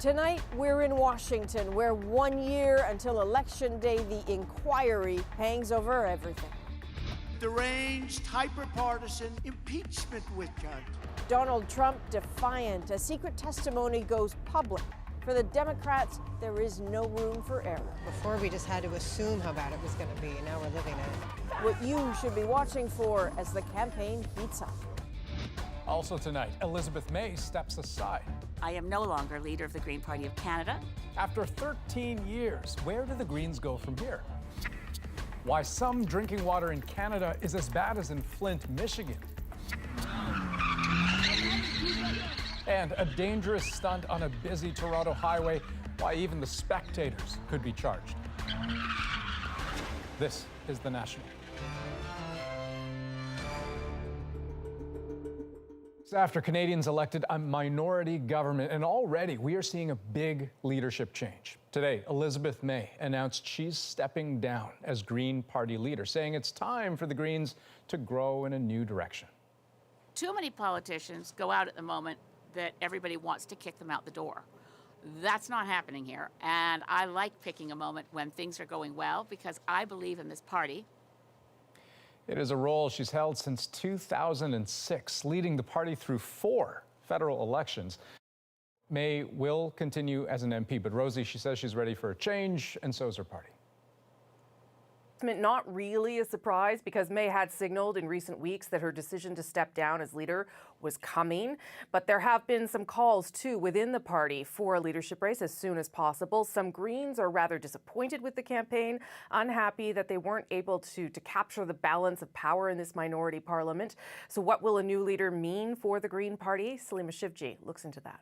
Tonight, we're in Washington, where 1 year until Election Day, the inquiry hangs over everything. Deranged, hyper-partisan impeachment witch hunt. Donald Trump defiant. A secret testimony goes public. For the Democrats, there is no room for error. Before, we just had to assume how bad it was going to be, and now we're living it. What you should be watching for as the campaign heats up. Also tonight, Elizabeth May steps aside. I am no longer leader of the Green Party of Canada. After 13 years, where do the Greens go from here? Why some drinking water in Canada is as bad as in Flint, Michigan. And a dangerous stunt on a busy Toronto highway, why even the spectators could be charged. This is The National. After Canadians elected a minority government, and already we are seeing a big leadership change. Today, Elizabeth May announced she's stepping down as Green Party leader, saying it's time for the Greens to grow in a new direction. Too many politicians go out at the moment that everybody wants to kick them out the door. That's not happening here, and I like picking a moment when things are going well because I believe in this party. It is a role she's held since 2006, leading the party through 4 federal elections. May will continue as an MP, but Rosie, she says she's ready for a change, and so is her party. Not really a surprise, because May had signaled in recent weeks that her decision to step down as leader was coming. But there have been some calls, too, within the party for a leadership race as soon as possible. Some Greens are rather disappointed with the campaign, unhappy that they weren't able to capture the balance of power in this minority parliament. So what will a new leader mean for the Green Party? Salima Shivji looks into that.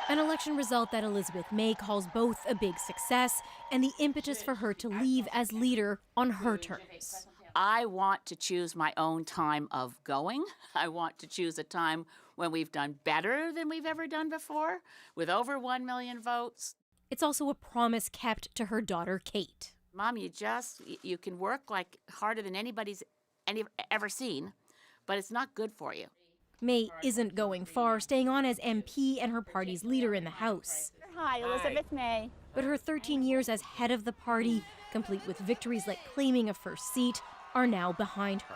An election result that Elizabeth May calls both a big success and the impetus for her to leave as leader on her terms. I want to choose my own time of going. I want to choose a time when we've done better than we've ever done before, with over 1 million votes. It's also a promise kept to her daughter, Kate. Mom, you can work like harder than anybody's ever seen, but it's not good for you. May isn't going far, staying on as MP and her party's leader in the House. Hi, Elizabeth May. But her 13 years as head of the party, complete with victories like claiming a first seat, are now behind her.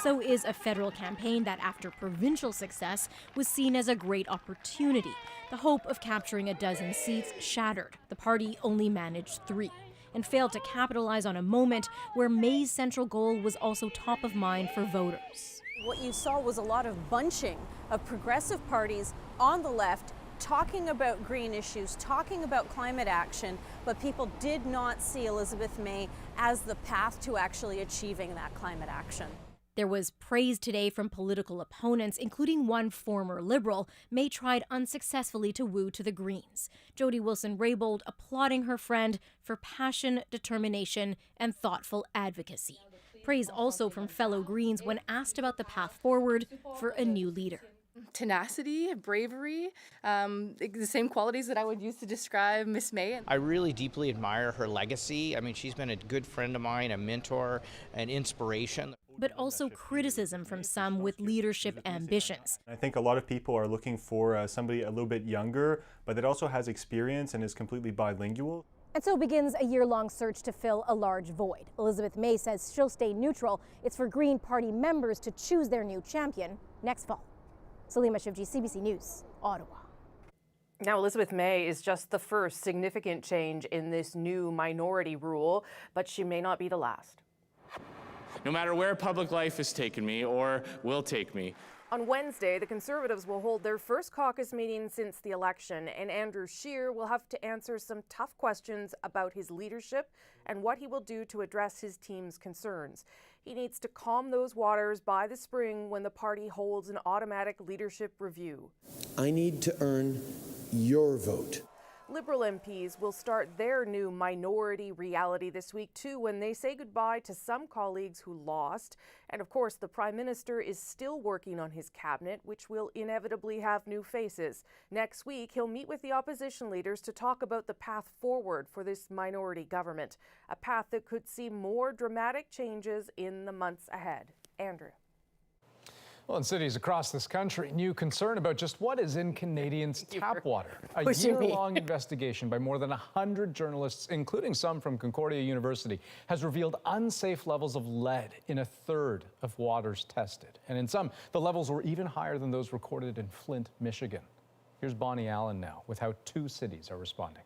So is a federal campaign that, after provincial success, was seen as a great opportunity. The hope of capturing a dozen seats shattered. The party only managed 3 and failed to capitalize on a moment where May's central goal was also top of mind for voters. What you saw was a lot of bunching of progressive parties on the left talking about green issues, talking about climate action, but people did not see Elizabeth May as the path to actually achieving that climate action. There was praise today from political opponents, including one former Liberal May tried unsuccessfully to woo to the Greens. Jody Wilson-Raybould applauding her friend for passion, determination, and thoughtful advocacy. Praise also from fellow Greens when asked about the path forward for a new leader. Tenacity, bravery, the same qualities that I would use to describe Miss May. I really deeply admire her legacy. I mean, she's been a good friend of mine, a mentor, an inspiration. But also criticism from some with leadership ambitions. I think a lot of people are looking for somebody a little bit younger, but that also has experience and is completely bilingual. And so begins a year-long search to fill a large void. Elizabeth May says she'll stay neutral. It's for Green Party members to choose their new champion next fall. Salima Shivji, CBC News, Ottawa. Now, Elizabeth May is just the first significant change in this new minority rule, but she may not be the last. No matter where public life has taken me or will take me. On Wednesday, the Conservatives will hold their first caucus meeting since the election, and Andrew Scheer will have to answer some tough questions about his leadership and what he will do to address his team's concerns. He needs to calm those waters by the spring when the party holds an automatic leadership review. I need to earn your vote. Liberal MPs will start their new minority reality this week, too, when they say goodbye to some colleagues who lost. And of course, the Prime Minister is still working on his cabinet, which will inevitably have new faces. Next week, he'll meet with the opposition leaders to talk about the path forward for this minority government, a path that could see more dramatic changes in the months ahead. Andrew. Well, in cities across this country, new concern about just what is in Canadians' tap water. A pushing me. year-long investigation by more than 100 journalists, including some from Concordia University, has revealed unsafe levels of lead in a third of waters tested. And in some, the levels were even higher than those recorded in Flint, Michigan. Here's Bonnie Allen now with how 2 cities are responding.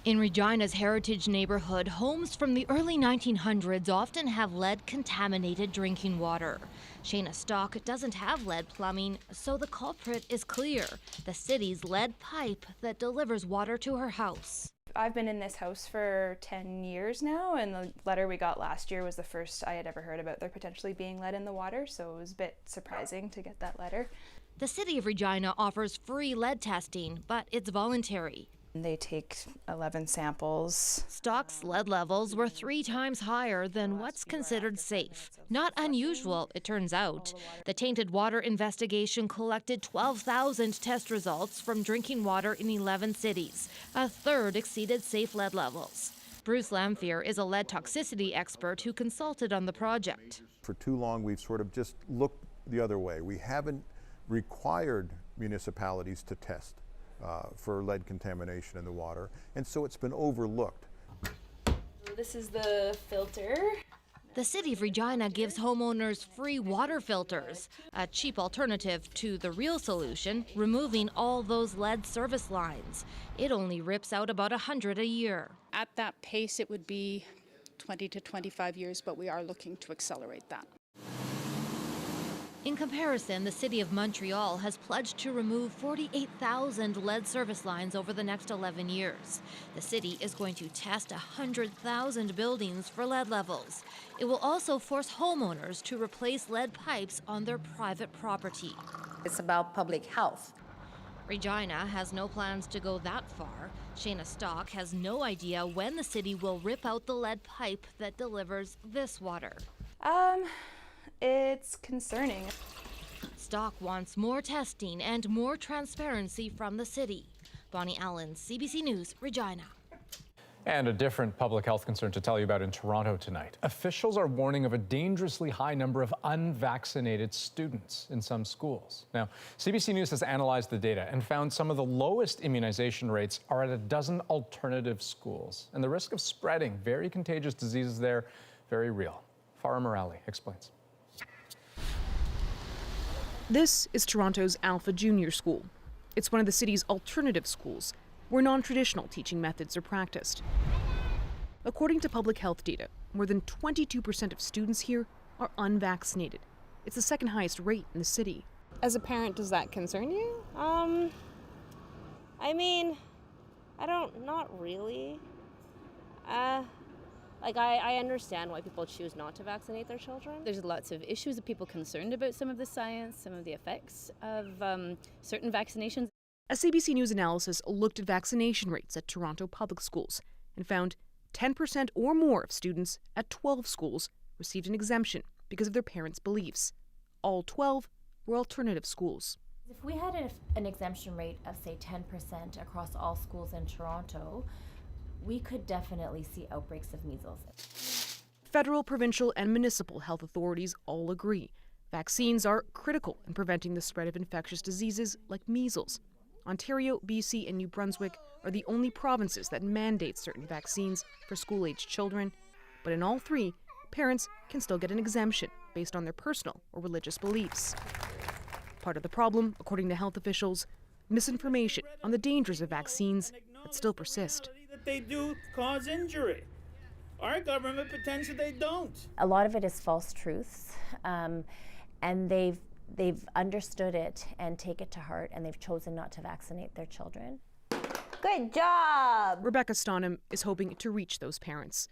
In Regina's heritage neighborhood, homes from the early 1900s often have lead-contaminated drinking water. Shayna Stock doesn't have lead plumbing, so the culprit is clear: the city's lead pipe that delivers water to her house. I've been in this house for 10 years now, and the letter we got last year was the first I had ever heard about there potentially being lead in the water, so it was a bit surprising to get that letter. The city of Regina offers free lead testing, but it's voluntary. They take 11 samples. Stock's lead levels were 3 times higher than what's considered safe. Not unusual, it turns out. The tainted water investigation collected 12,000 test results from drinking water in 11 cities. A third exceeded safe lead levels. Bruce Lamphere is a lead toxicity expert who consulted on the project. For too long, we've sort of just looked the other way. We haven't required municipalities to test for lead contamination in the water, and so it's been overlooked. This is the filter. The city of Regina gives homeowners free water filters, a cheap alternative to the real solution, removing all those lead service lines. It only rips out about 100 a year. At that pace, it would be 20 to 25 years, but we are looking to accelerate that. In comparison, the city of Montreal has pledged to remove 48,000 lead service lines over the next 11 years. The city is going to test 100,000 buildings for lead levels. It will also force homeowners to replace lead pipes on their private property. It's about public health. Regina has no plans to go that far. Shayna Stock has no idea when the city will rip out the lead pipe that delivers this water. It's concerning. Stock wants more testing and more transparency from the city. Bonnie Allen, CBC News, Regina. And a different public health concern to tell you about in Toronto tonight. Officials are warning of a dangerously high number of unvaccinated students in some schools. Now, CBC News has analyzed the data and found some of the lowest immunization rates are at a dozen alternative schools. And the risk of spreading very contagious diseases there, very real. Farah Morali explains. This is Toronto's Alpha Junior School. It's one of the city's alternative schools, where non-traditional teaching methods are practiced. According to public health data, more than 22% of students here are unvaccinated. It's the second highest rate in the city. As a parent, does that concern you? I mean, not really. I understand why people choose not to vaccinate their children. There's lots of issues of people concerned about some of the science, some of the effects of certain vaccinations. A CBC News analysis looked at vaccination rates at Toronto public schools and found 10% or more of students at 12 schools received an exemption because of their parents' beliefs. All 12 were alternative schools. If we had an exemption rate of, say, 10% across all schools in Toronto, we could definitely see outbreaks of measles. Federal, provincial, and municipal health authorities all agree. Vaccines are critical in preventing the spread of infectious diseases like measles. Ontario, BC, and New Brunswick are the only provinces that mandate certain vaccines for school-aged children. But in all 3, parents can still get an exemption based on their personal or religious beliefs. Part of the problem, according to health officials, misinformation on the dangers of vaccines that still persist. That they do cause injury. Our government pretends that they don't. A lot of it is false truths, and they've understood it and take it to heart, and they've chosen not to vaccinate their children. Good job! Rebecca Stonham is hoping to reach those parents.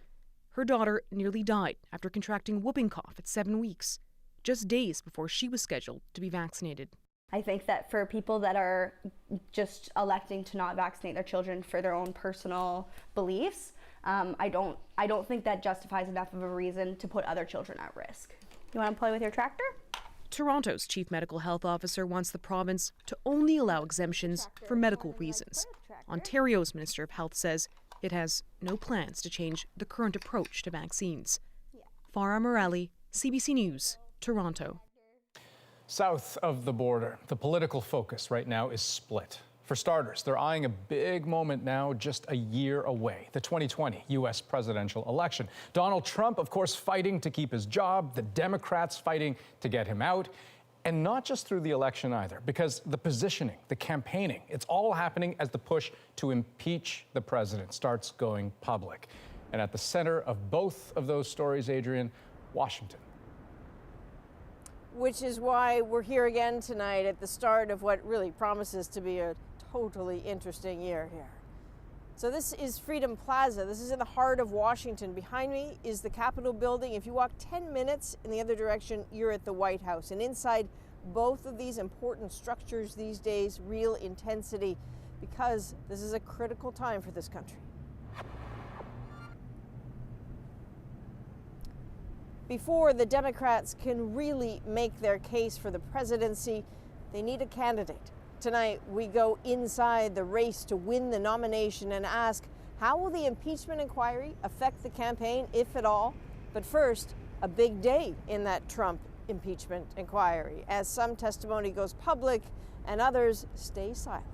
Her daughter nearly died after contracting whooping cough at 7 weeks, just days before she was scheduled to be vaccinated. I think that for people that are just electing to not vaccinate their children for their own personal beliefs, I don't think that justifies enough of a reason to put other children at risk. You want to play with your tractor? Toronto's chief medical health officer wants the province to only allow exemptions for medical reasons. Ontario's Minister of Health says it has no plans to change the current approach to vaccines. Farah Morali, CBC News, Toronto. South of the border, the political focus right now is split. For starters, they're eyeing a big moment now just a year away, the 2020 U.S. presidential election. Donald Trump, of course, fighting to keep his job, the Democrats fighting to get him out. And not just through the election either, because the positioning, the campaigning, it's all happening as the push to impeach the president starts going public. And at the center of both of those stories, Adrian, Washington. Which is why we're here again tonight at the start of what really promises to be a totally interesting year here. So this is Freedom Plaza. This is in the heart of Washington. Behind me is the Capitol building. If you walk 10 minutes in the other direction, you're at the White House. And inside both of these important structures these days, real intensity, because this is a critical time for this country. Before the Democrats can really make their case for the presidency, they need a candidate. Tonight, we go inside the race to win the nomination and ask, how will the impeachment inquiry affect the campaign, if at all? But first, a big day in that Trump impeachment inquiry, as some testimony goes public and others stay silent.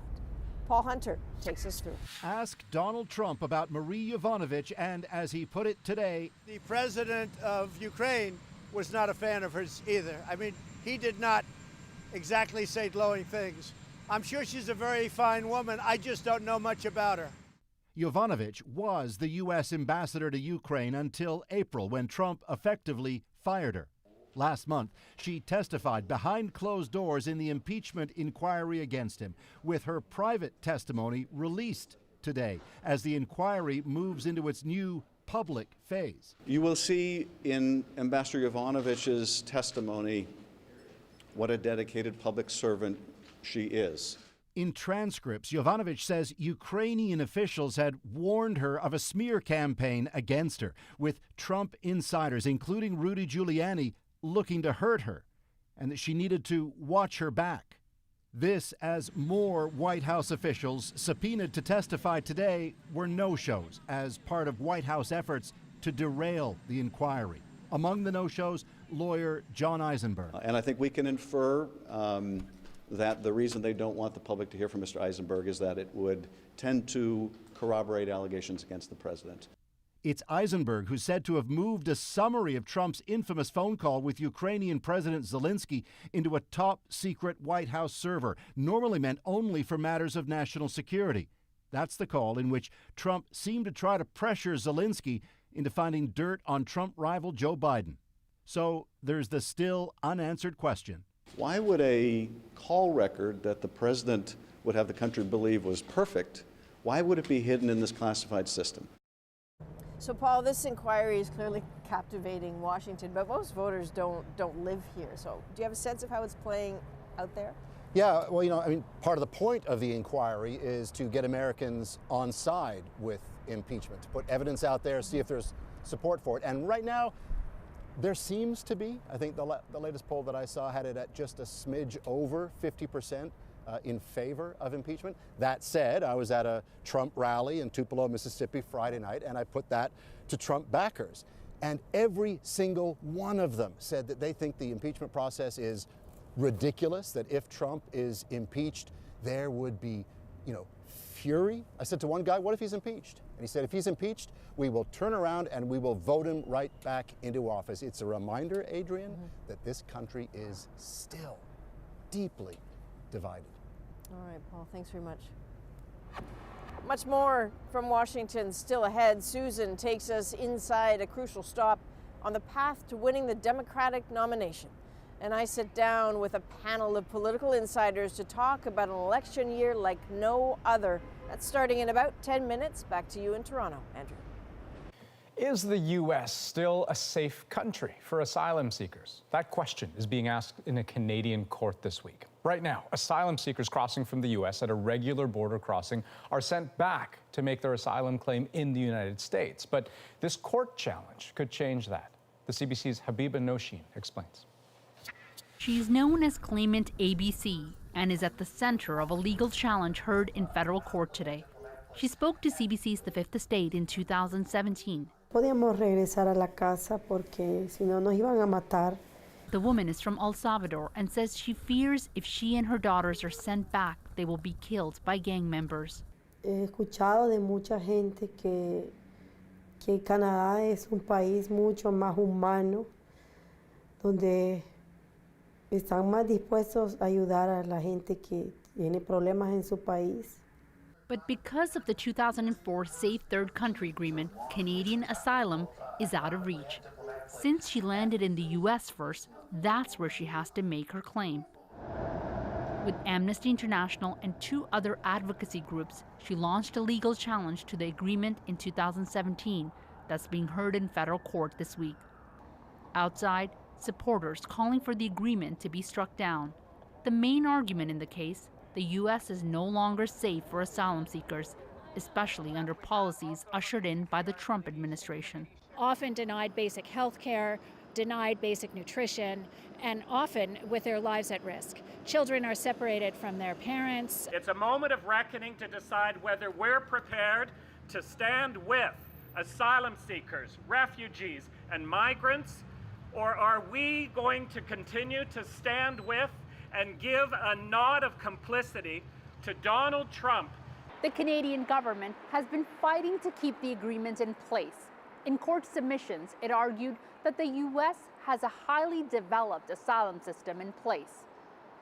Paul Hunter takes us through. Ask Donald Trump about Marie Yovanovitch, and as he put it today, the president of Ukraine was not a fan of hers either. I mean, he did not exactly say glowing things. I'm sure she's a very fine woman. I just don't know much about her. Yovanovitch was the U.S. ambassador to Ukraine until April, when Trump effectively fired her. Last month, she testified behind closed doors in the impeachment inquiry against him, with her private testimony released today as the inquiry moves into its new public phase. You will see in Ambassador Yovanovitch's testimony what a dedicated public servant she is. In transcripts, Yovanovitch says Ukrainian officials had warned her of a smear campaign against her, with Trump insiders, including Rudy Giuliani, looking to hurt her, and that she needed to watch her back. This as more White House officials subpoenaed to testify today were no-shows as part of White House efforts to derail the inquiry. Among the no-shows, lawyer John Eisenberg. And I think we can infer that the reason they don't want the public to hear from Mr. Eisenberg is that it would tend to corroborate allegations against the president. It's Eisenberg who's said to have moved a summary of Trump's infamous phone call with Ukrainian President Zelensky into a top-secret White House server, normally meant only for matters of national security. That's the call in which Trump seemed to try to pressure Zelensky into finding dirt on Trump rival Joe Biden. So there's the still unanswered question. Why would a call record that the president would have the country believe was perfect, why would it be hidden in this classified system? So, Paul, this inquiry is clearly captivating Washington, but most voters don't live here. So do you have a sense of how it's playing out there? Yeah, well, I mean, part of the point of the inquiry is to get Americans on side with impeachment, to put evidence out there, see if there's support for it. And right now, there seems to be. I think the latest poll that I saw had it at just a smidge over 50% in favor of impeachment. That said, I was at a Trump rally in Tupelo, Mississippi Friday night, and I put that to Trump backers. And every single one of them said that they think the impeachment process is ridiculous, that if Trump is impeached, there would be, fury. I said to one guy, what if he's impeached? And he said, if he's impeached, we will turn around and we will vote him right back into office. It's a reminder, Adrian, that this country is still deeply divided. All right, Paul, thanks very much. Much more from Washington still ahead. Susan takes us inside a crucial stop on the path to winning the Democratic nomination. And I sit down with a panel of political insiders to talk about an election year like no other. That's starting in about 10 minutes. Back to you in Toronto, Andrew. Is the U.S. still a safe country for asylum seekers? That question is being asked in a Canadian court this week. Right now, asylum seekers crossing from the U.S. at a regular border crossing are sent back to make their asylum claim in the United States. But this court challenge could change that. The CBC's Habiba Noshin explains. She's known as claimant ABC and is at the center of a legal challenge heard in federal court today. She spoke to CBC's The Fifth Estate in 2017. Podíamos regresar a la casa porque si no nos iban a matar. The woman is from El Salvador and says she fears if she and her daughters are sent back, they will be killed by gang members. He escuchado de mucha gente que Canadá es un país mucho más humano, donde están más dispuestos a ayudar a la gente que tiene problemas en su país. But because of the 2004 Safe Third Country Agreement, Canadian asylum is out of reach. Since she landed in the U.S. first, that's where she has to make her claim. With Amnesty International and 2 other advocacy groups, she launched a legal challenge to the agreement in 2017 that's being heard in federal court this week. Outside, supporters calling for the agreement to be struck down. The main argument in the case, the U.S. is no longer safe for asylum seekers, especially under policies ushered in by the Trump administration. Often denied basic health care, denied basic nutrition, and often with their lives at risk. Children are separated from their parents. It's a moment of reckoning to decide whether we're prepared to stand with asylum seekers, refugees, and migrants, or are we going to continue to stand with and give a nod of complicity to Donald Trump? The Canadian government has been fighting to keep the agreement in place. In court submissions, it argued that the U.S. has a highly developed asylum system in place.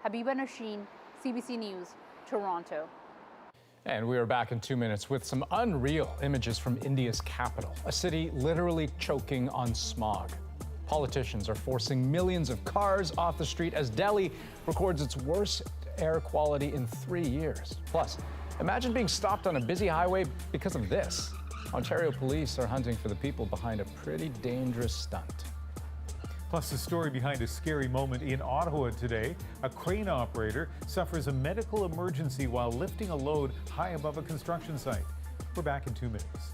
Habiba Nashin, CBC News, Toronto. And we are back in 2 minutes with some unreal images from India's capital, a city literally choking on smog. Politicians are forcing millions of cars off the street as Delhi records its worst air quality in 3 years. Plus, imagine being stopped on a busy highway because of this. Ontario police are hunting for the people behind a pretty dangerous stunt. Plus, the story behind a scary moment in Ottawa today. A crane operator suffers a medical emergency while lifting a load high above a construction site. We're back in 2 minutes.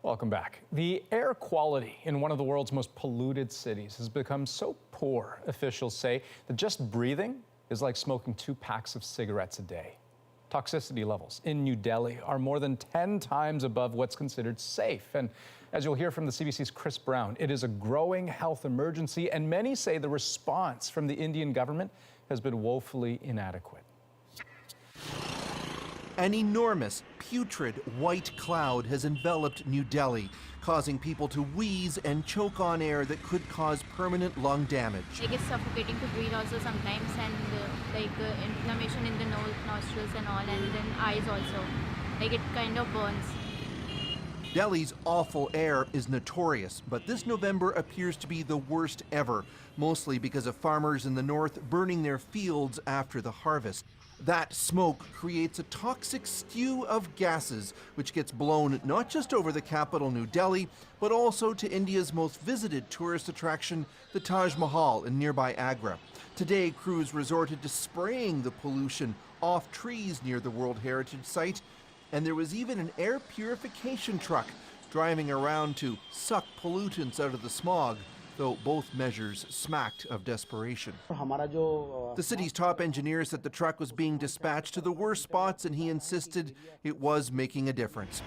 Welcome back. The air quality in one of the world's most polluted cities has become so poor, officials say, that just breathing is like smoking 2 packs of cigarettes a day. Toxicity levels in New Delhi are more than 10 times above what's considered safe. And as you'll hear from the CBC's Chris Brown, it is a growing health emergency, and many say the response from the Indian government has been woefully inadequate. An enormous, putrid white cloud has enveloped New Delhi, causing people to wheeze and choke on air that could cause permanent lung damage. Like it's suffocating to breathe also sometimes, and inflammation in the nostrils and all, and then eyes also. Like it kind of burns. Delhi's awful air is notorious, but this November appears to be the worst ever, mostly because of farmers in the north burning their fields after the harvest. That smoke creates a toxic stew of gases, which gets blown not just over the capital, New Delhi, but also to India's most visited tourist attraction, the Taj Mahal in nearby Agra. Today, crews resorted to spraying the pollution off trees near the World Heritage Site, and there was even an air purification truck driving around to suck pollutants out of the smog, though both measures smacked of desperation. The city's top engineer said the truck was being dispatched to the worst spots, and he insisted it was making a difference.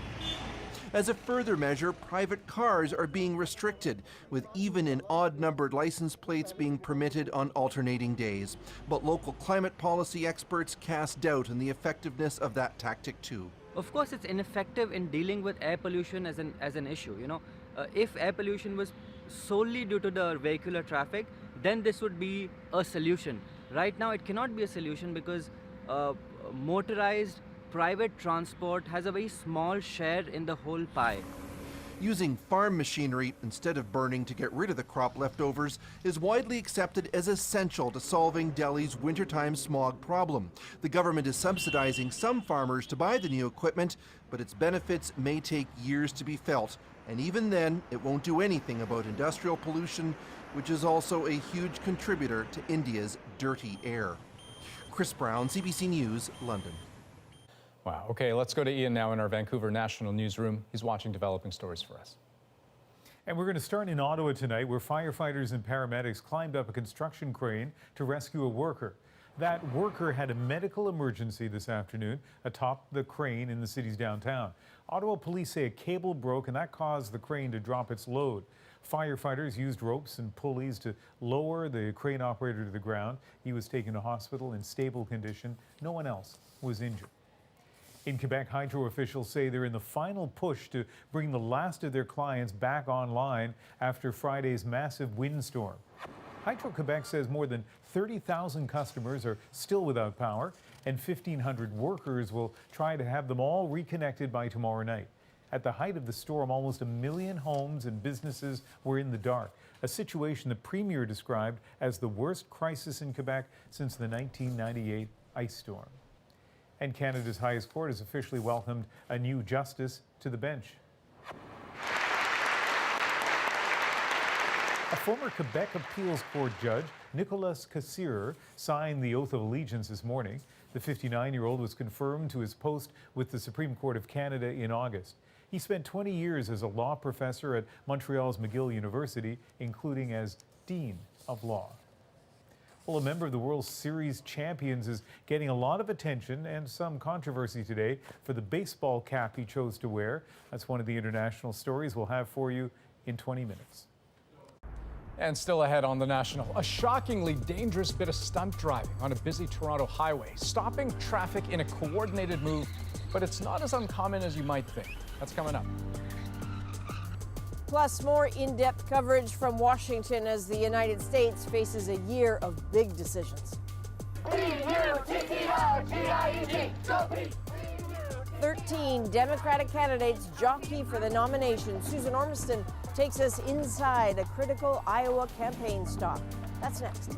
As a further measure, private cars are being restricted, with even and odd-numbered license plates being permitted on alternating days. But local climate policy experts cast doubt on the effectiveness of that tactic too. Of course, it's ineffective in dealing with air pollution as an issue. If air pollution was solely due to the vehicular traffic, then this would be a solution. Right now, it cannot be a solution because motorized private transport has a very small share in the whole pie. Using farm machinery instead of burning to get rid of the crop leftovers is widely accepted as essential to solving Delhi's wintertime smog problem. The government is subsidizing some farmers to buy the new equipment, but its benefits may take years to be felt. And even then, it won't do anything about industrial pollution, which is also a huge contributor to India's dirty air. Chris Brown, CBC News, London. Wow. Okay, let's go to Ian now in our Vancouver National Newsroom. He's watching developing stories for us. And we're going to start in Ottawa tonight, where firefighters and paramedics climbed up a construction crane to rescue a worker. That worker had a medical emergency this afternoon atop the crane in the city's downtown. Ottawa police say a cable broke, and that caused the crane to drop its load. Firefighters used ropes and pulleys to lower the crane operator to the ground. He was taken to hospital in stable condition. No one else was injured. In Quebec, hydro officials say they're in the final push to bring the last of their clients back online after Friday's massive windstorm. Hydro-Quebec says more than 30,000 customers are still without power, and 1,500 workers will try to have them all reconnected by tomorrow night. At the height of the storm, almost 1 million homes and businesses were in the dark, a situation the Premier described as the worst crisis in Quebec since the 1998 ice storm. And Canada's highest court has officially welcomed a new justice to the bench. A former Quebec Appeals Court judge, Nicolas Cassirer, signed the oath of allegiance this morning. The 59-year-old was confirmed to his post with the Supreme Court of Canada in August. He spent 20 years as a law professor at Montreal's McGill University, including as Dean of Law. Well, a member of the World Series champions is getting a lot of attention and some controversy today for the baseball cap he chose to wear. That's one of the international stories we'll have for you in 20 minutes. And still ahead on the National, a shockingly dangerous bit of stunt driving on a busy Toronto highway, stopping traffic in a coordinated move, but it's not as uncommon as you might think. That's coming up. Plus, more in-depth coverage from Washington as the United States faces a year of big decisions. 13 Democratic candidates jockey for the nomination. Susan Ormiston takes us inside a critical Iowa campaign stop. That's next.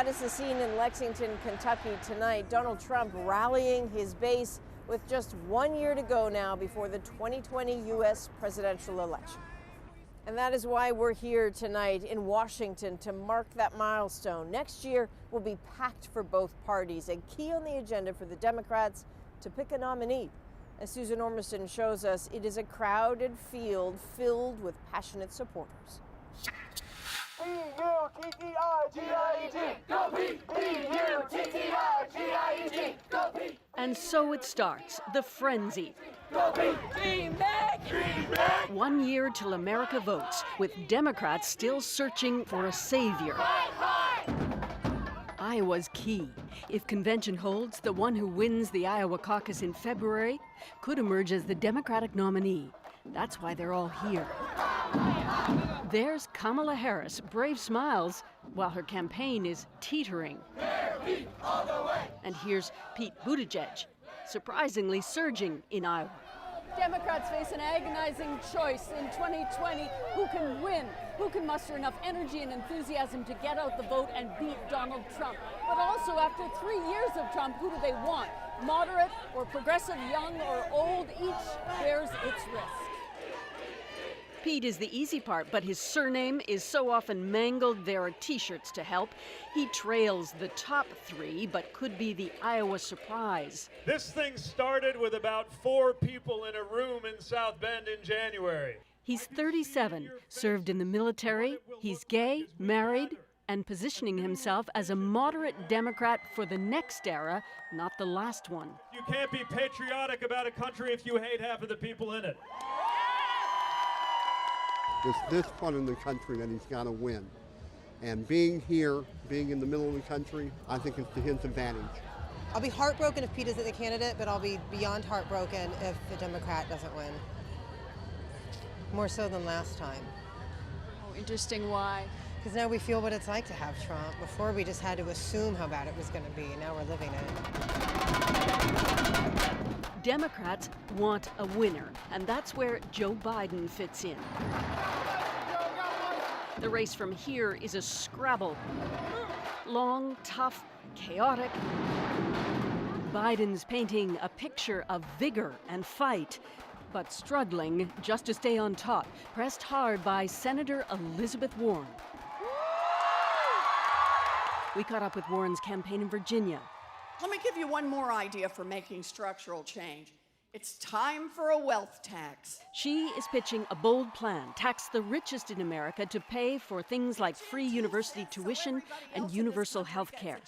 that is the scene in Lexington, Kentucky tonight. Donald Trump rallying his base with just 1 year to go now before the 2020 U.S. presidential election. And that is why we're here tonight in Washington to mark that milestone. Next year will be packed for both parties, and key on the agenda for the Democrats to pick a nominee. As Susan Ormiston shows us, it is a crowded field filled with passionate supporters. B-U-T-T-I-G-I-E-T, go Pete! B-U-T-T-I-G-I-E-T, go Pete! And so it starts, the frenzy. Go Pete! Dream back! Dream back! 1 year till America votes, with Democrats still searching for a savior. Iowa's key. If convention holds, the one who wins the Iowa caucus in February could emerge as the Democratic nominee. That's why they're all here. There's Kamala Harris, brave smiles, while her campaign is teetering. All the way. And here's Pete Buttigieg, surprisingly surging in Iowa. Democrats face an agonizing choice in 2020. Who can win? Who can muster enough energy and enthusiasm to get out the vote and beat Donald Trump? But also, after 3 years of Trump, who do they want? Moderate or progressive, young or old? Each bears its risk. Pete is the easy part, but his surname is so often mangled there are T-shirts to help. He trails the top three, but could be the Iowa surprise. This thing started with about 4 people in a room in South Bend in January. He's 37, served in the military, he's gay, married, and positioning himself as a moderate Democrat for the next era, not the last one. You can't be patriotic about a country if you hate half of the people in it. It's this part of the country that he's got to win. And being here, being in the middle of the country, I think it's to his advantage. I'll be heartbroken if Pete isn't the candidate, but I'll be beyond heartbroken if the Democrat doesn't win. More so than last time. Oh, interesting. Why? Because now we feel what it's like to have Trump. Before we just had to assume how bad it was going to be. Now we're living it. Democrats want a winner, and that's where Joe Biden fits in. The race from here is a scrabble. Long, tough, chaotic. Biden's painting a picture of vigor and fight, but struggling just to stay on top, pressed hard by Senator Elizabeth Warren. We caught up with Warren's campaign in Virginia. Let me give you one more idea for making structural change. It's time for a wealth tax. She is pitching a bold plan, tax the richest in America to pay for things like free university tuition and universal health care,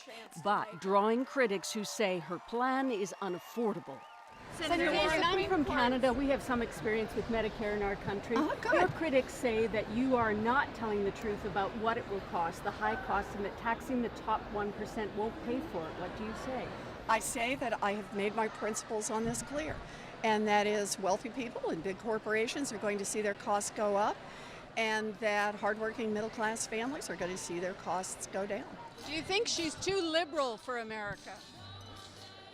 but drawing critics who say her plan is unaffordable. Senator Warren, I'm from Canada. We have some experience with Medicare in our country. Your critics say that you are not telling the truth about what it will cost, the high cost, and that taxing the top 1% won't pay for it. What do you say? I say that I have made my principles on this clear, and that is wealthy people and big corporations are going to see their costs go up, and that hardworking middle-class families are going to see their costs go down. Do you think she's too liberal for America?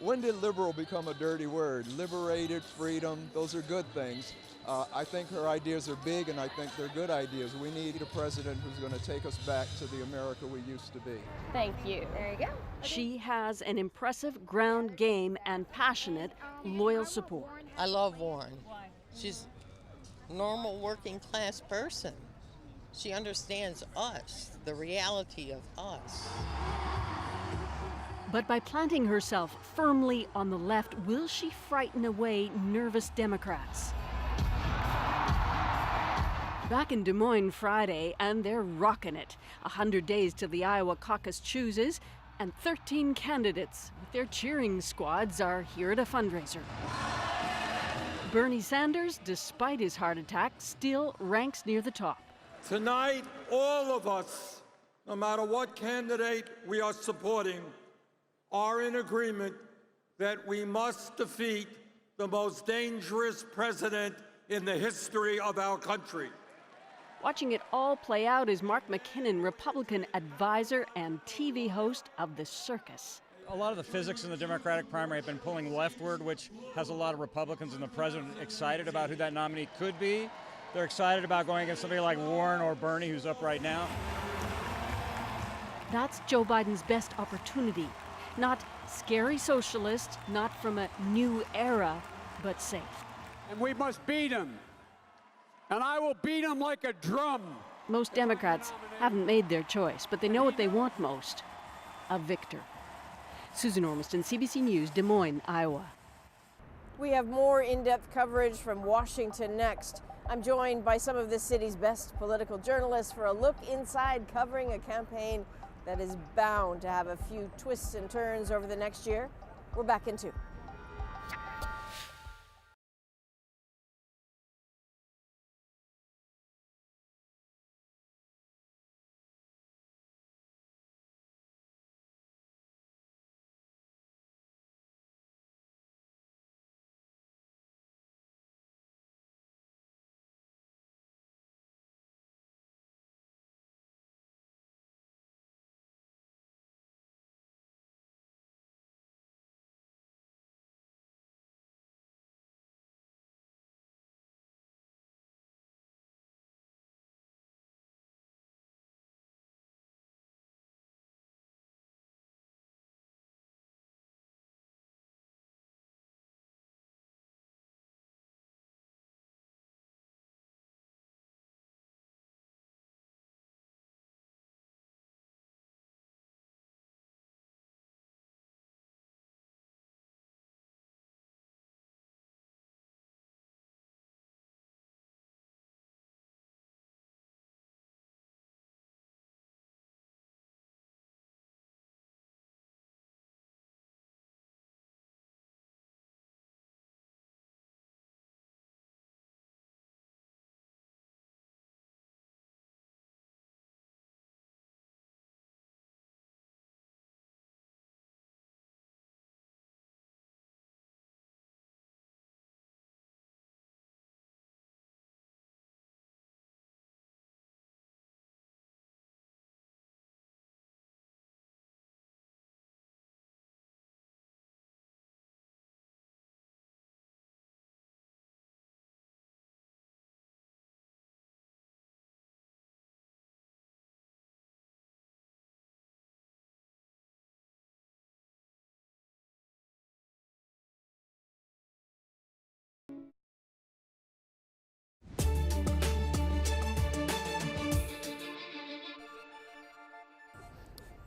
When did liberal become a dirty word? Liberated, freedom, those are good things. I think her ideas are big, and I think they're good ideas. We need a president who's going to take us back to the America we used to be. Thank you. There you go. She has an impressive ground game and passionate, loyal support. I love Warren. She's a normal working class person. She understands us, the reality of us. But by planting herself firmly on the left, will she frighten away nervous Democrats? Back in Des Moines Friday, and they're rocking it. 100 days till the Iowa caucus chooses, and 13 candidates with their cheering squads are here at a fundraiser. Bernie Sanders, despite his heart attack, still ranks near the top. Tonight, all of us, no matter what candidate we are supporting, are in agreement that we must defeat the most dangerous president in the history of our country. Watching it all play out is Mark McKinnon, Republican advisor and TV host of The Circus. A lot of the physics in the Democratic primary have been pulling leftward, which has a lot of Republicans and the president excited about who that nominee could be. They're excited about going against somebody like Warren or Bernie, who's up right now. That's Joe Biden's best opportunity. Not scary socialist, not from a new era, but safe. And we must beat him. And I will beat him like a drum. Most Democrats haven't made their choice, but they know what they want most: a victor. Susan Ormiston, CBC News, Des Moines, Iowa. We have more in-depth coverage from Washington next. I'm joined by some of the city's best political journalists for a look inside covering a campaign that is bound to have a few twists and turns over the next year. We're back in 2.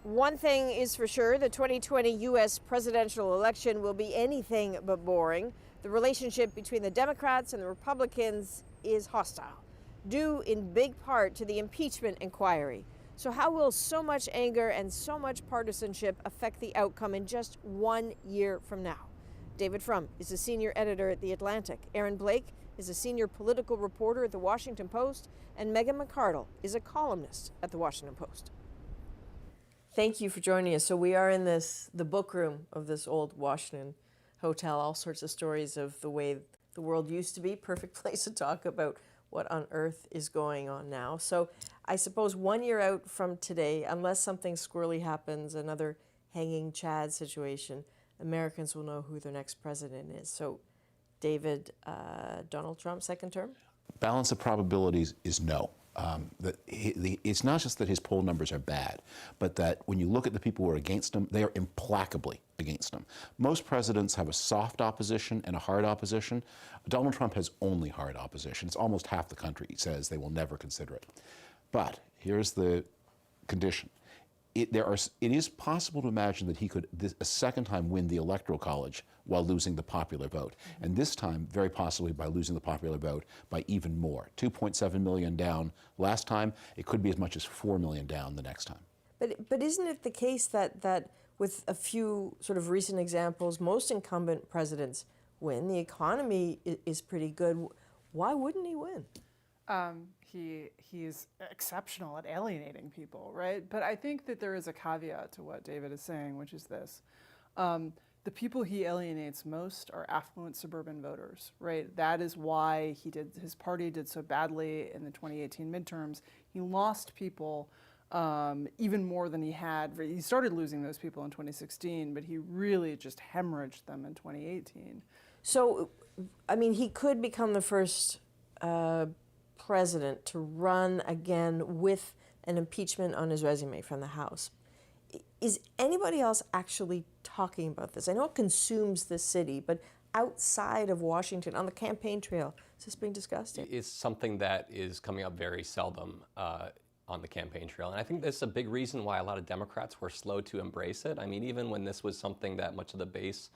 One thing is for sure, the 2020 U.S. presidential election will be anything but boring. The relationship between the Democrats and the Republicans is hostile, due in big part to the impeachment inquiry. So how will so much anger and so much partisanship affect the outcome in just 1 year from now? David Frum is a senior editor at The Atlantic. Aaron Blake is a senior political reporter at The Washington Post. And Megan McArdle is a columnist at The Washington Post. Thank you for joining us. So we are in the book room of this old Washington hotel, all sorts of stories of the way the world used to be. Perfect place to talk about what on earth is going on now. So I suppose 1 year out from today, unless something squirrely happens, another hanging Chad situation, Americans will know who their next president is. So David, Donald Trump, second term? Balance of probabilities is no. It's not just that his poll numbers are bad, but that when you look at the people who are against him, they are implacably against him. Most presidents have a soft opposition and a hard opposition. Donald Trump has only hard opposition. It's almost half the country says they will never consider it. But here's the condition. It is possible to imagine that he could a second time win the Electoral College while losing the popular vote. And this time, very possibly by losing the popular vote by even more. 2.7 million down last time. It could be as much as 4 million down the next time. But isn't it the case that with a few sort of recent examples, most incumbent presidents win? The economy is pretty good. Why wouldn't he win? He's exceptional at alienating people, right? But I think that there is a caveat to what David is saying, which is this. The people he alienates most are affluent suburban voters, right? That is why his party did so badly in the 2018 midterms. He lost people even more than he had. He started losing those people in 2016, but he really just hemorrhaged them in 2018. So, I mean, he could become the first president to run again with an impeachment on his resume from the House. Is anybody else actually talking about this? I know it consumes the city, but outside of Washington, on the campaign trail, is this being discussed? It's something that is coming up very seldom on the campaign trail. And I think that's a big reason why a lot of Democrats were slow to embrace it. I mean, even when this was something that much of the base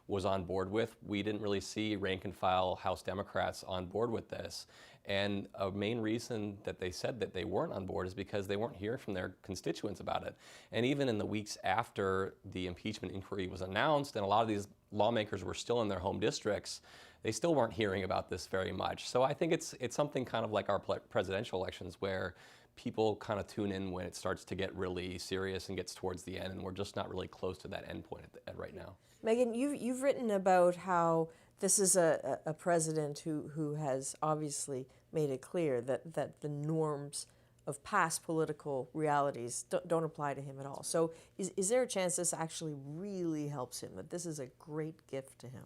was on board with, we didn't really see rank and file House Democrats on board with this. And a main reason that they said that they weren't on board is because they weren't hearing from their constituents about it. And even in the weeks after the impeachment inquiry was announced, and a lot of these lawmakers were still in their home districts, they still weren't hearing about this very much. So I think it's something kind of like our presidential elections, where people kind of tune in when it starts to get really serious and gets towards the end, and we're just not really close to that end point at right now. Megan, you've written about how this is a president who has obviously made it clear that the norms of past political realities don't apply to him at all. So is there a chance this actually really helps him, that this is a great gift to him?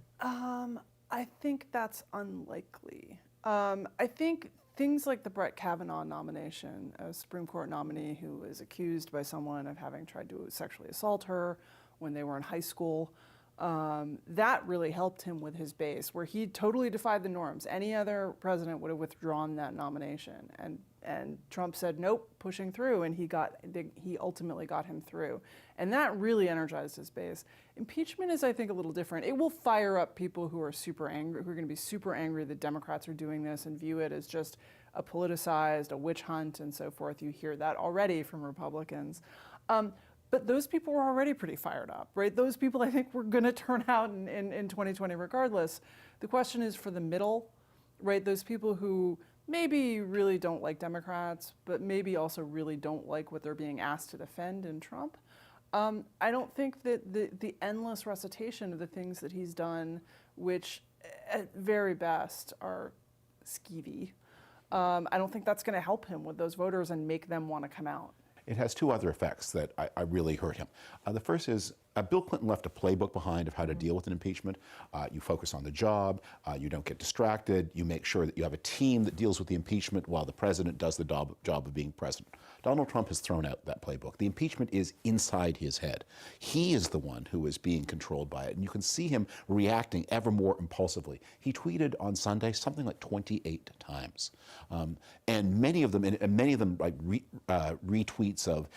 I think that's unlikely. I think things like the Brett Kavanaugh nomination, a Supreme Court nominee who was accused by someone of having tried to sexually assault her when they were in high school, that really helped him with his base, where he totally defied the norms. Any other president would have withdrawn that nomination, and Trump said nope, pushing through, and he ultimately got him through, and that really energized his base. Impeachment is, I think, a little different. It will fire up people who are super angry, who are going to be super angry that Democrats are doing this and view it as just a politicized, a witch hunt, and so forth. You hear that already from Republicans. But those people were already pretty fired up, right? Those people, I think, were going to turn out in 2020 regardless. The question is for the middle, right? Those people who maybe really don't like Democrats, but maybe also really don't like what they're being asked to defend in Trump. I don't think that the endless recitation of the things that he's done, which at very best are skeevy, I don't think that's going to help him with those voters and make them want to come out. It has two other effects that I really hurt him. The first is Bill Clinton left a playbook behind of how to deal with an impeachment. You focus on the job, you don't get distracted, you make sure that you have a team that deals with the impeachment while the president does the job of being president. Donald Trump has thrown out that playbook. The impeachment is inside his head. He is the one who is being controlled by it, and you can see him reacting ever more impulsively. He tweeted on Sunday something like 28 times, and many of them like retweets of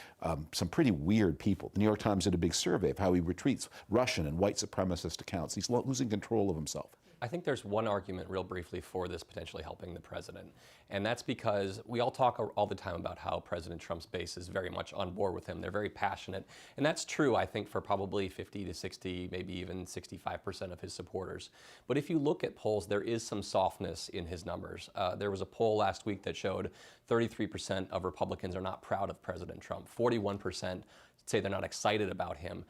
some pretty weird people. The New York Times did a big survey of how he retweets Russian and white supremacist accounts. He's losing control of himself. I think there's one argument real briefly for this potentially helping the president, and that's because we all talk all the time about how President Trump's base is very much on board with him. They're very passionate, and that's true, I think, for probably 50 to 60, maybe even 65% of his supporters. But if you look at polls, there is some softness in his numbers. There was a poll last week that showed 33% of Republicans are not proud of President Trump. 41% say they're not excited about him.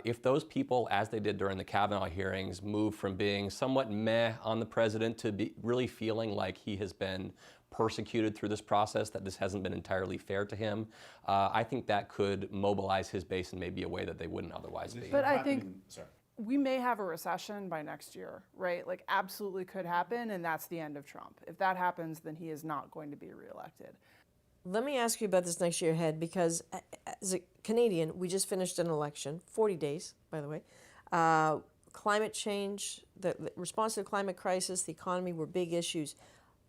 If those people, as they did during the Kavanaugh hearings, move from being somewhat meh on the president to be really feeling like he has been persecuted through this process, that this hasn't been entirely fair to him, I think that could mobilize his base in maybe a way that they wouldn't otherwise be. But I think we may have a recession by next year, right? Like, absolutely could happen, and that's the end of Trump. If that happens, then he is not going to be reelected. Let me ask you about this next year ahead, because as a Canadian, we just finished an election, 40 days, by the way. Climate change, the response to the climate crisis, the economy were big issues.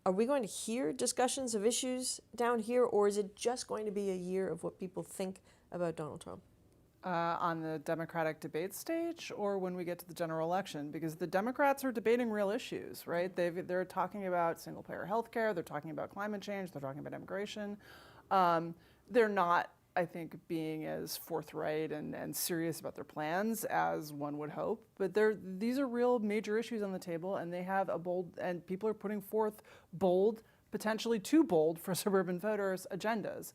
Are we going to hear discussions of issues down here, or is it just going to be a year of what people think about Donald Trump? On the Democratic debate stage, or when we get to the general election? Because the Democrats are debating real issues, right? They're talking about single-payer health care, they're talking about climate change, they're talking about immigration. They're not, I think, being as forthright and serious about their plans as one would hope. But these are real major issues on the table, and they have and people are putting forth bold, potentially too bold for suburban voters, agendas.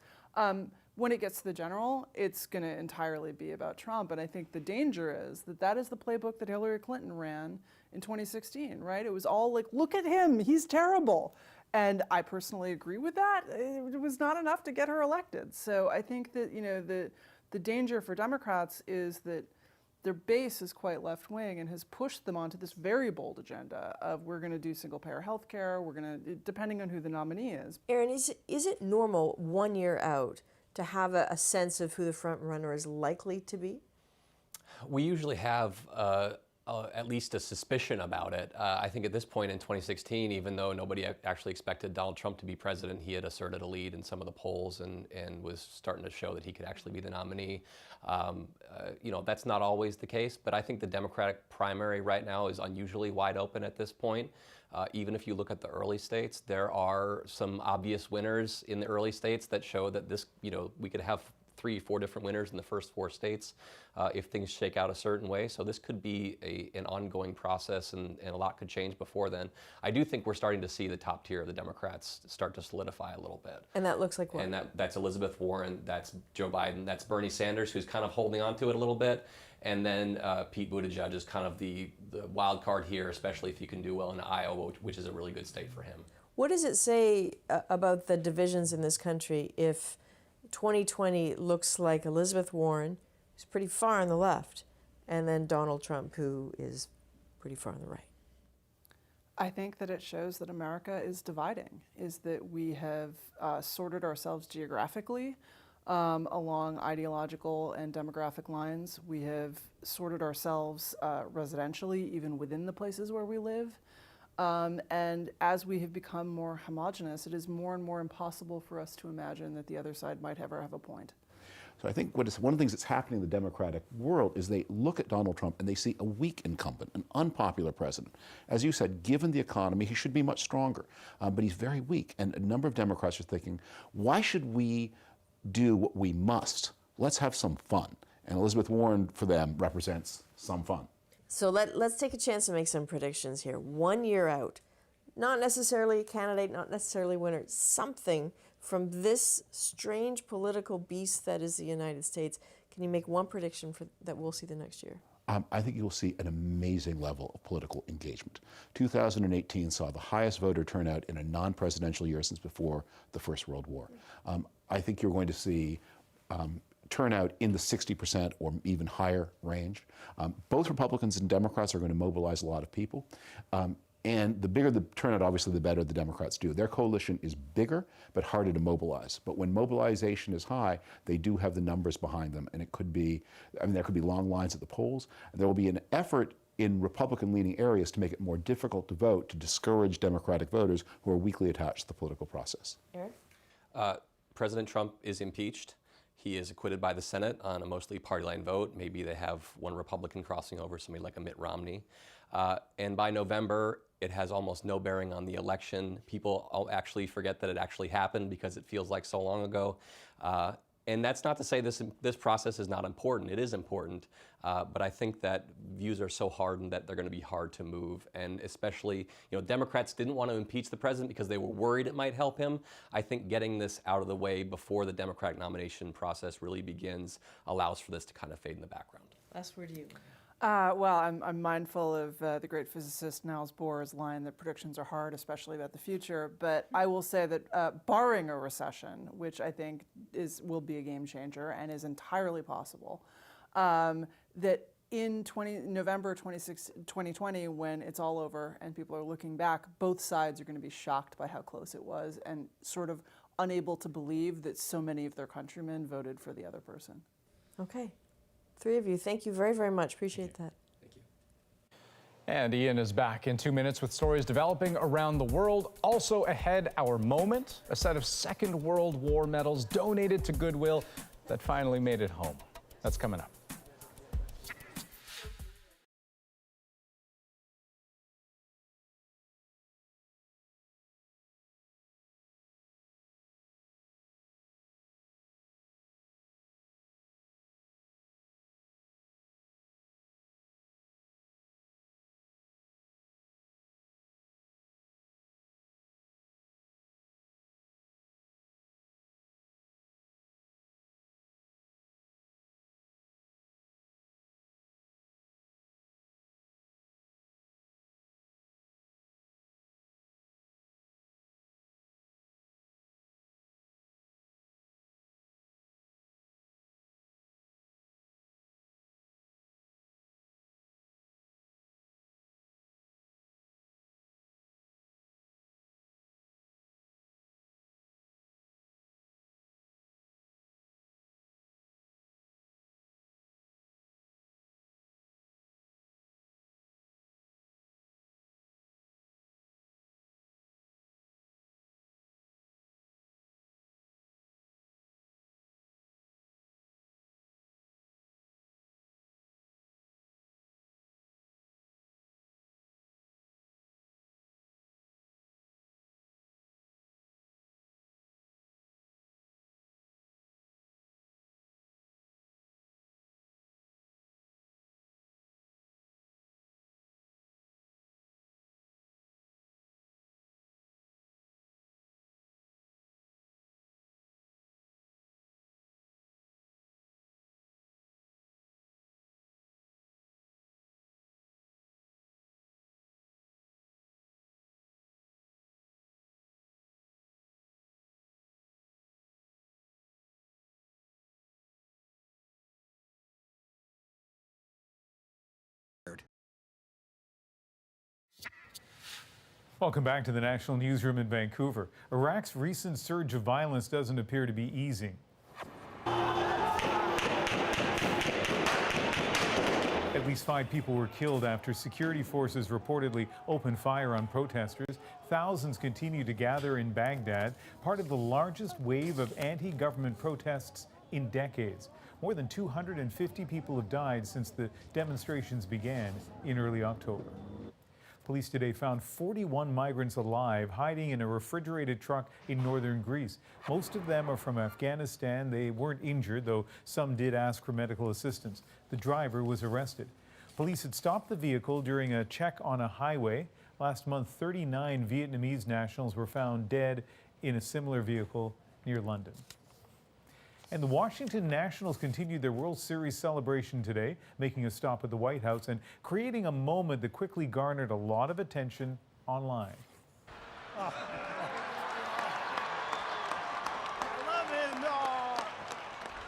When it gets to the general, it's going to entirely be about Trump. And I think the danger is that is the playbook that Hillary Clinton ran in 2016, right? It was all like, look at him, he's terrible. And I personally agree with that. It was not enough to get her elected. So I think that, the danger for Democrats is that their base is quite left-wing and has pushed them onto this very bold agenda of, we're going to do single-payer health care, we're going to, depending on who the nominee is. Aaron, is it normal 1 year out to have a sense of who the front runner is likely to be? We usually have at least a suspicion about it. I think at this point in 2016, even though nobody actually expected Donald Trump to be president, he had asserted a lead in some of the polls and was starting to show that he could actually be the nominee. You know, that's not always the case, but I think the Democratic primary right now is unusually wide open at this point. Even if you look at the early states, there are some obvious winners in the early states that show that this, you know, we could have 3, 4 different winners in the first 4 states if things shake out a certain way. So this could be an ongoing process, and a lot could change before then. I do think we're starting to see the top tier of the Democrats start to solidify a little bit. And that looks like what? And that's Elizabeth Warren, that's Joe Biden, that's Bernie Sanders, who's kind of holding on to it a little bit. And then Pete Buttigieg is kind of the wild card here, especially if you can do well in Iowa, which is a really good state for him. What does it say about the divisions in this country if 2020 looks like Elizabeth Warren, who's pretty far on the left, and then Donald Trump, who is pretty far on the right? I think that it shows that America is dividing, is that we have sorted ourselves geographically along ideological and demographic lines. We have sorted ourselves residentially, even within the places where we live. And as we have become more homogenous, it is more and more impossible for us to imagine that the other side might ever have a point. So I think one of the things that's happening in the Democratic world is they look at Donald Trump and they see a weak incumbent, an unpopular president. As you said, given the economy, he should be much stronger, but he's very weak. And a number of Democrats are thinking, why should we do what we must? Let's have some fun. And Elizabeth Warren, for them, represents some fun. So let's take a chance to make some predictions here. 1 year out, not necessarily a candidate, not necessarily a winner, something from this strange political beast that is the United States. Can you make one prediction that we'll see the next year? I think you'll see an amazing level of political engagement. 2018 saw the highest voter turnout in a non-presidential year since before the First World War. I think you're going to see turnout in the 60% or even higher range. Both Republicans and Democrats are going to mobilize a lot of people. And the bigger the turnout, obviously, the better the Democrats do. Their coalition is bigger, but harder to mobilize. But when mobilization is high, they do have the numbers behind them. And it could be, I mean, there could be long lines at the polls. There will be an effort in Republican-leaning areas to make it more difficult to vote, to discourage Democratic voters who are weakly attached to the political process. Eric? President Trump is impeached. He is acquitted by the Senate on a mostly party line vote. Maybe they have one Republican crossing over, somebody like a Mitt Romney. And by November, it has almost no bearing on the election. People actually forget that it actually happened because it feels like so long ago. And that's not to say this process is not important. It is important. But I think that views are so hardened that they're going to be hard to move. And especially, you know, Democrats didn't want to impeach the president because they were worried it might help him. I think getting this out of the way before the Democratic nomination process really begins allows for this to kind of fade in the background. Last word to you. Well, I'm mindful of the great physicist Niels Bohr's line that predictions are hard, especially about the future. But I will say that barring a recession, which I think will be a game changer and is entirely possible, that in November 2020, when it's all over and people are looking back, both sides are going to be shocked by how close it was and sort of unable to believe that so many of their countrymen voted for the other person. Okay. 3 of you, thank you very, very much. Appreciate that. Thank you. And Ian is back in 2 minutes with stories developing around the world. Also ahead, our moment, a set of Second World War medals donated to Goodwill that finally made it home. That's coming up. Welcome back to the National Newsroom in Vancouver. Iraq's recent surge of violence doesn't appear to be easing. At least 5 people were killed after security forces reportedly opened fire on protesters. Thousands continue to gather in Baghdad, part of the largest wave of anti-government protests in decades. More than 250 people have died since the demonstrations began in early October. Police today found 41 migrants alive hiding in a refrigerated truck in northern Greece. Most of them are from Afghanistan. They weren't injured, though some did ask for medical assistance. The driver was arrested. Police had stopped the vehicle during a check on a highway. Last month, 39 Vietnamese nationals were found dead in a similar vehicle near London. And the Washington Nationals continued their World Series celebration today, making a stop at the White House and creating a moment that quickly garnered a lot of attention online.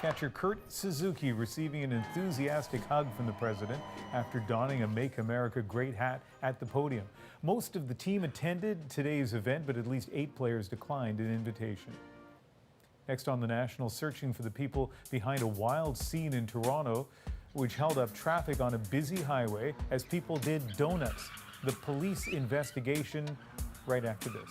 Catcher Kurt Suzuki receiving an enthusiastic hug from the president after donning a Make America Great hat at the podium. Most of the team attended today's event, but at least 8 players declined an invitation. Next on the National, searching for the people behind a wild scene in Toronto, which held up traffic on a busy highway as people did donuts. The police investigation right after this.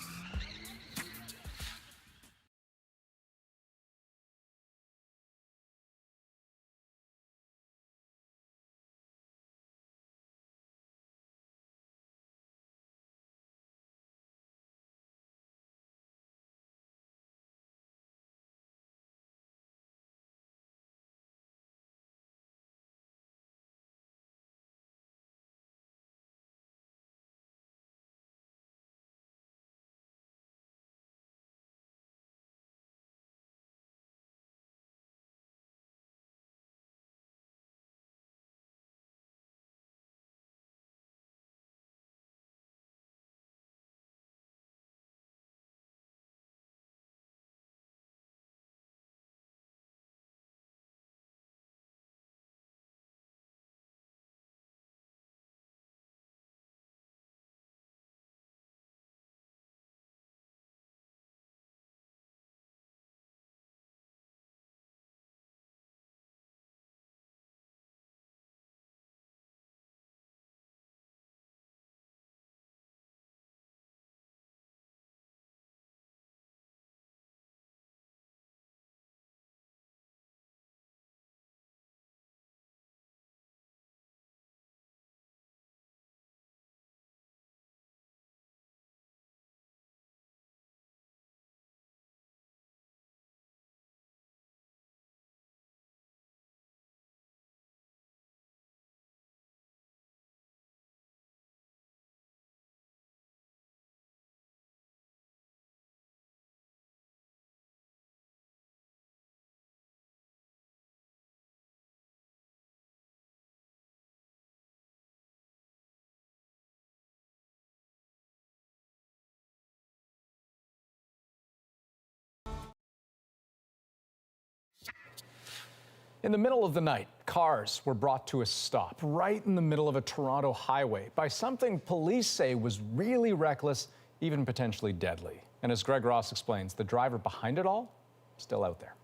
In the middle of the night, cars were brought to a stop right in the middle of a Toronto highway by something police say was really reckless, even potentially deadly. And as Greg Ross explains, the driver behind it all, still out there.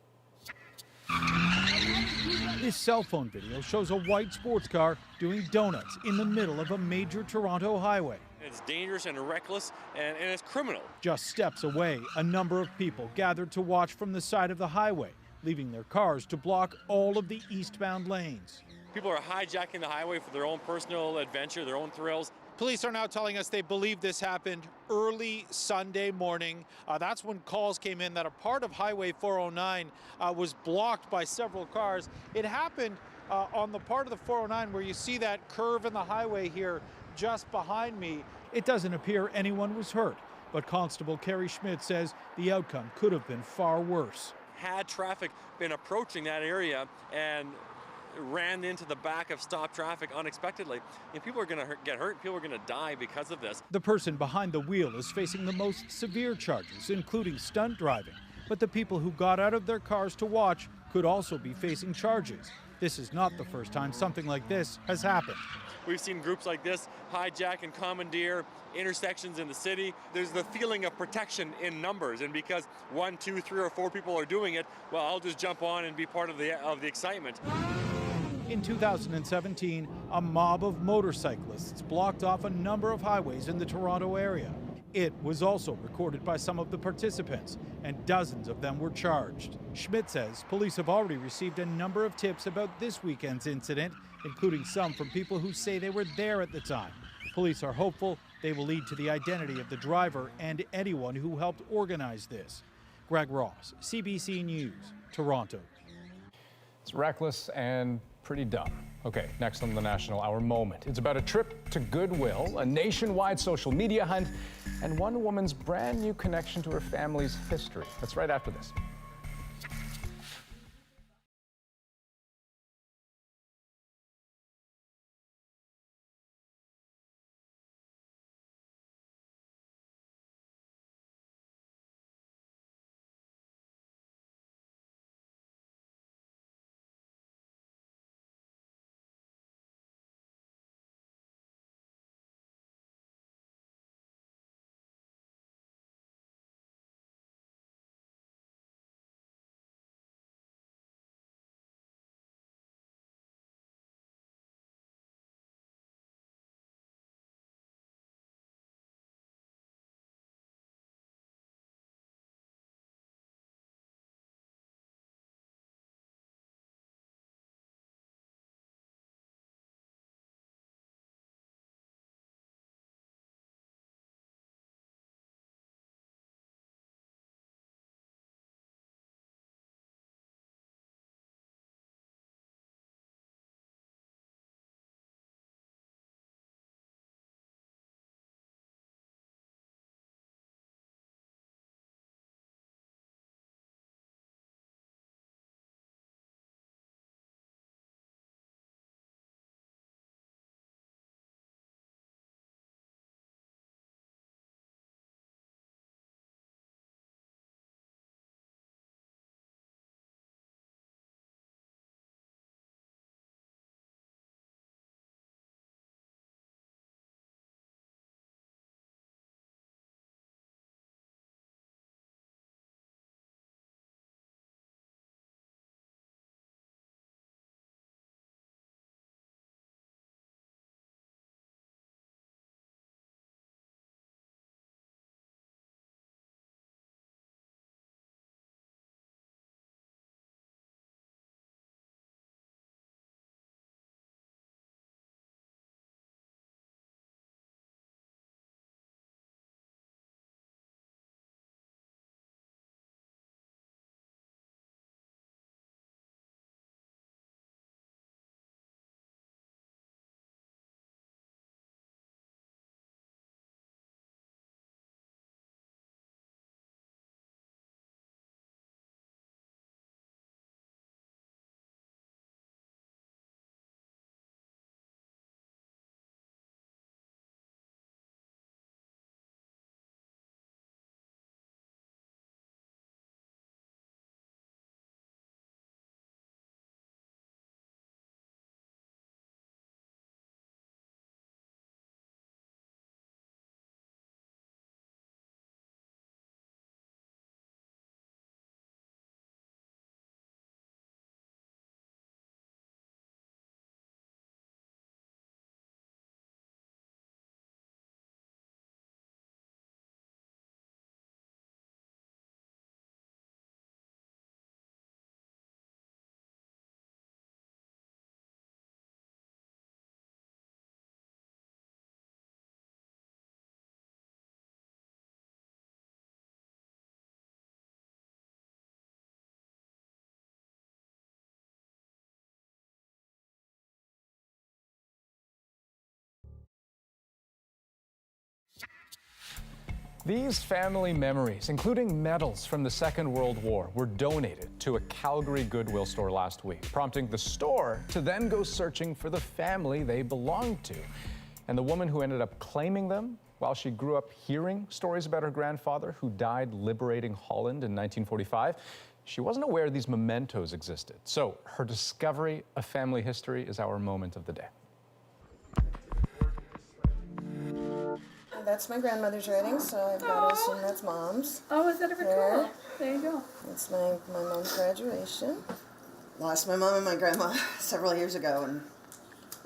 This cell phone video shows a white sports car doing donuts in the middle of a major Toronto highway. It's dangerous and reckless, and it's criminal. Just steps away, a number of people gathered to watch from the side of the highway, leaving their cars to block all of the eastbound lanes. People are hijacking the highway for their own personal adventure, their own thrills. Police are now telling us they believe this happened early Sunday morning. That's when calls came in that a part of Highway 409 was blocked by several cars. It happened on the part of the 409 where you see that curve in the highway here just behind me. It doesn't appear anyone was hurt, but Constable Kerry Schmidt says the outcome could have been far worse. Had traffic been approaching that area and ran into the back of stopped traffic unexpectedly, and people are going to get hurt, people are going to die because of this. The person behind the wheel is facing the most severe charges, including stunt driving. But the people who got out of their cars to watch could also be facing charges. This is not the first time something like this has happened. We've seen groups like this hijack and commandeer intersections in the city. There's the feeling of protection in numbers, and because 1, 2, 3, or 4 people are doing it, well, I'll just jump on and be part of the excitement. In 2017, a mob of motorcyclists blocked off a number of highways in the Toronto area. It was also recorded by some of the participants, and dozens of them were charged. Schmidt says police have already received a number of tips about this weekend's incident, including some from people who say they were there at the time. Police are hopeful they will lead to the identity of the driver and anyone who helped organize this. Greg Ross, CBC News, Toronto. It's reckless and pretty dumb. Okay, next on the National Hour Moment. It's about a trip to Goodwill, a nationwide social media hunt, and one woman's brand new connection to her family's history. That's right after this. These family memories, including medals from the Second World War, were donated to a Calgary Goodwill store last week, prompting the store to then go searching for the family they belonged to. And the woman who ended up claiming them while she grew up hearing stories about her grandfather who died liberating Holland in 1945 she wasn't aware these mementos existed. So her discovery of family history is our moment of the day. That's my grandmother's writing, so I've got to assume that's Mom's. Oh, is that ever cool? There you go. It's my mom's graduation. Lost my mom and my grandma several years ago, and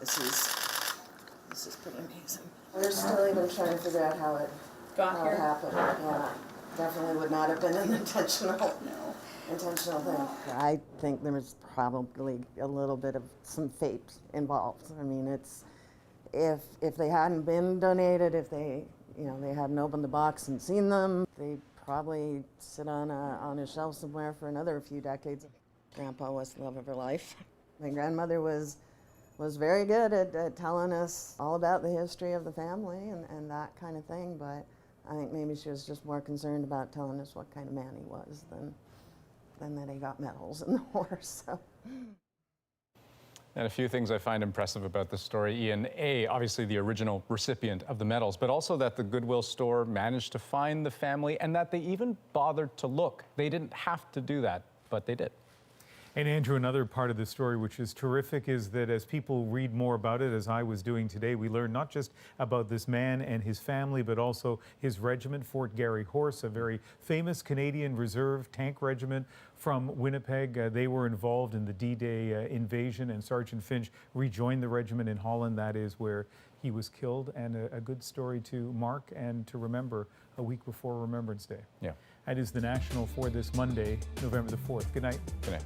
this is pretty amazing. We're still even trying to figure out how it happened. Yeah, definitely would not have been an intentional thing. I think there was probably a little bit of some fate involved. I mean, it's if they hadn't been donated, if they they hadn't opened the box and seen them, they'd probably sit on a shelf somewhere for another few decades. Grandpa was the love of her life. My grandmother was very good at telling us all about the history of the family and that kind of thing, but I think maybe she was just more concerned about telling us what kind of man he was than that he got medals in the war. So. And a few things I find impressive about this story, Ian. Obviously the original recipient of the medals, but also that the Goodwill store managed to find the family and that they even bothered to look. They didn't have to do that, but they did. And Andrew, another part of the story which is terrific is that as people read more about it, as I was doing today, we learn not just about this man and his family, but also his regiment, Fort Garry Horse, a very famous Canadian Reserve tank regiment from Winnipeg. They were involved in the D-Day invasion, and Sergeant Finch rejoined the regiment in Holland. That is where he was killed, and a good story to mark and to remember a week before Remembrance Day. Yeah. That is the National for this Monday, November the 4th. Good night. Good night.